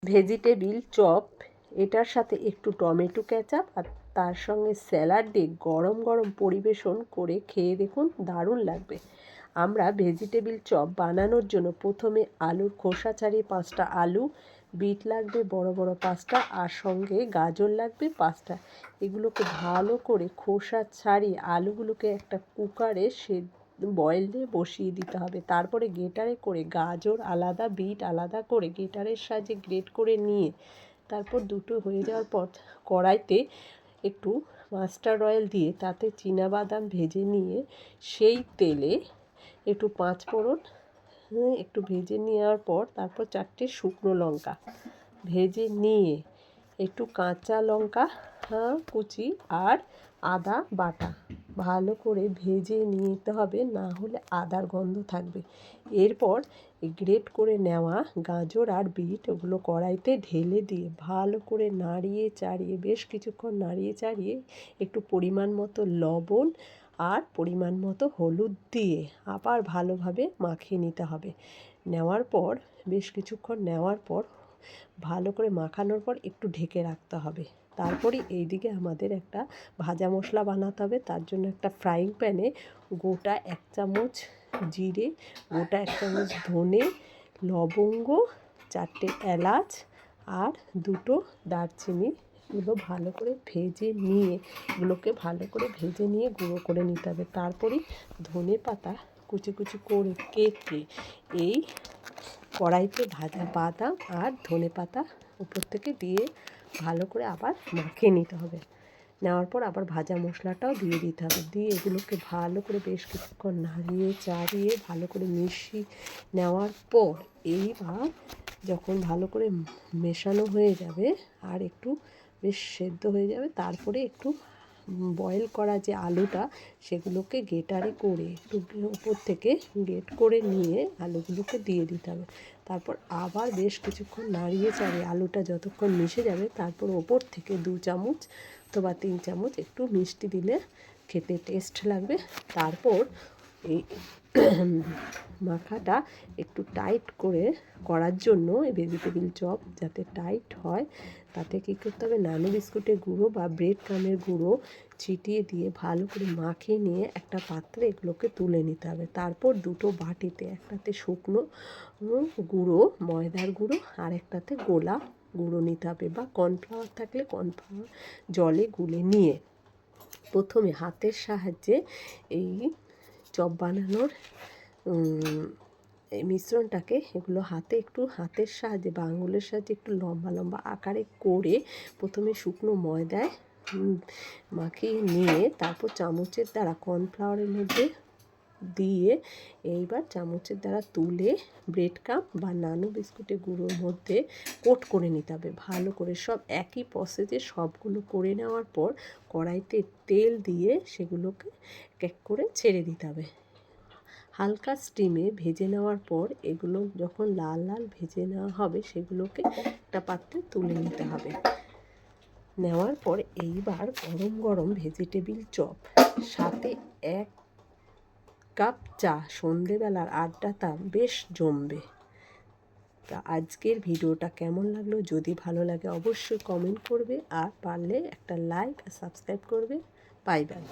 Vegetable chop, এটার সাথে একটু টমেটো কেচাপ আর তার সঙ্গে স্যালাড দিয়ে গরম গরম পরিবেশন করে খেয়ে দেখুন, দারুণ লাগবে। আমরা ভেজিটেবিল চপ বানানোর জন্য প্রথমে আলুর খোসা ছাড়িয়ে 5টা আলু, বিট লাগবে বড় বড় 5টা, আর সঙ্গে গাজর লাগবে 5টা। এগুলোকে ভালো করে খোসা ছাড়িয়ে আলুগুলোকে একটা কুকারে বয়েল দিয়ে বসিয়ে দিতে হবে। তারপরে গ্রেটারে করে গাজর আলাদা, বিট আলাদা করে গ্রেটারের সাহায্যে গ্রেট করে নিয়ে তারপর দুটো হয়ে যাওয়ার পর কড়াইতে একটু মাস্টার্ড অয়েল দিয়ে তাতে চীনাবাদাম ভেজে নিয়ে সেই তেলে একটু 5 ফোড়ন একটু ভেজে নেওয়ার পর তারপর 4টে শুকনো লঙ্কা ভেজে নিয়ে একটু কাঁচা লঙ্কা কুচি আর আদা বাটা ভালো করে ভেজে নিতে হবে, না হলে আদার গন্ধ থাকবে। এরপর গ্রেট করে নেওয়া গাজর আর বিট ওগুলো কড়াইতে ঢেলে দিয়ে ভালো করে নাড়িয়ে চাড়িয়ে বেশ কিছুক্ষণ নাড়িয়ে চাড়িয়ে একটু পরিমাণ মতো লবণ আর পরিমাণ মতো হলুদ দিয়ে আবার ভালোভাবে মাখিয়ে নিতে হবে। নেওয়ার পর বেশ কিছুক্ষণ নেওয়ার পর ভালো করে মাখানোর পর একটু ঢেকে রাখতে হবে। তারপরে এইদিকে আমাদের একটা ভাজা মশলা বানাতে হবে। তার জন্য একটা ফ্রাইং প্যানে গোটা 1 চামচ জিরে, গোটা 1 চামচ ধনে, লবঙ্গ, 4টে এলাচ আর 2টো দারচিনি এগুলো ভালো করে ভেজে নিয়ে গুঁড়ো করে নিতে হবে। তারপরে ধনে পাতা কুচি কুচি করে কেটে এই কড়াইতে ভাজা বাদাম আর ধনে পাতা উপর থেকে দিয়ে ভালো করে আবার মাখিয়ে নিতে হবে। নেওয়ার পর আবার ভাজা মশলাটাও দিয়ে দিতে হবে। দিয়ে এগুলোকে ভালো করে বেশ কিছুক্ষণ নাড়িয়ে চাড়িয়ে ভালো করে মিশিয়ে নেওয়ার পর এইবার যখন ভালো করে মেশানো হয়ে যাবে আর একটু বেশ সেদ্ধ হয়ে যাবে, তারপরে একটু বয়েল করা যে আলুটা সেগুলোকে গ্রেটারে করে একটু উপর থেকে গ্রেট করে নিয়ে আলুগুলোকে দিয়ে দিতে হবে। তারপর আবার বেশ কিছুক্ষণ নাড়িয়ে চাড়িয়ে আলুটা যতক্ষণ মিশে যাবে তারপর ওপর থেকে 2 চামচ অথবা 3 চামচ একটু মিষ্টি দিলে খেতে টেস্ট লাগবে। তারপর এই মাখাটা একটু টাইট করার জন্য এই ভেজিটেবিল চপ যাতে টাইট হয় তাতে কী করতে হবে, নানু বিস্কুটের গুঁড়ো বা ব্রেড ক্রামের গুঁড়ো ছিটিয়ে দিয়ে ভালো করে মাখিয়ে নিয়ে একটা পাত্রে এগুলোকে তুলে নিতে হবে। তারপর 2টো বাটিতে একটাতে শুকনো গুঁড়ো ময়দার গুঁড়ো আর একটাতে গোলা গুঁড়ো নিতে হবে, বা কর্নফ্লাওয়ার থাকলে কর্নফ্লাওয়ার জলে গুলে নিয়ে প্রথমে হাতের সাহায্যে এই চপ বানানোর এই মিশ্রণটাকে এগুলো হাতের সাহায্যে বা আঙুলের সাহায্যে একটু লম্বা লম্বা আকারে করে প্রথমে শুকনো ময়দায় মাখিয়ে নিয়ে তারপর চামচের দ্বারা কর্নফ্লাওয়ারের মধ্যে দিয়ে এইবার চামচের দ্বারা তুলে ব্রেড ক্রাম বা নানু বিস্কুটের গুঁড়োর মধ্যে কোট করে নিতে হবে ভালো করে। সব একই প্রসেসে সবগুলো করে নেওয়ার পর কড়াইতে তেল দিয়ে সেগুলোকে এক করে ছেড়ে দিতে হবে। হালকা স্টিমে ভেজে নেওয়ার পর এগুলো যখন লাল লাল ভেজে নেওয়া হবে সেগুলোকে একটা পাত্রে তুলে নিতে হবে। নেওয়ার পর এইবার গরম গরম ভেজিটেবিল চপ সাথে 1 কাপ চা, সন্ধেবেলার আড্ডাটা বেশ জমবে। তা আজকের ভিডিওটা কেমন লাগলো, যদি ভালো লাগে অবশ্যই কমেন্ট করবে আর পারলে একটা লাইক আর সাবস্ক্রাইব করবে। Bye bye.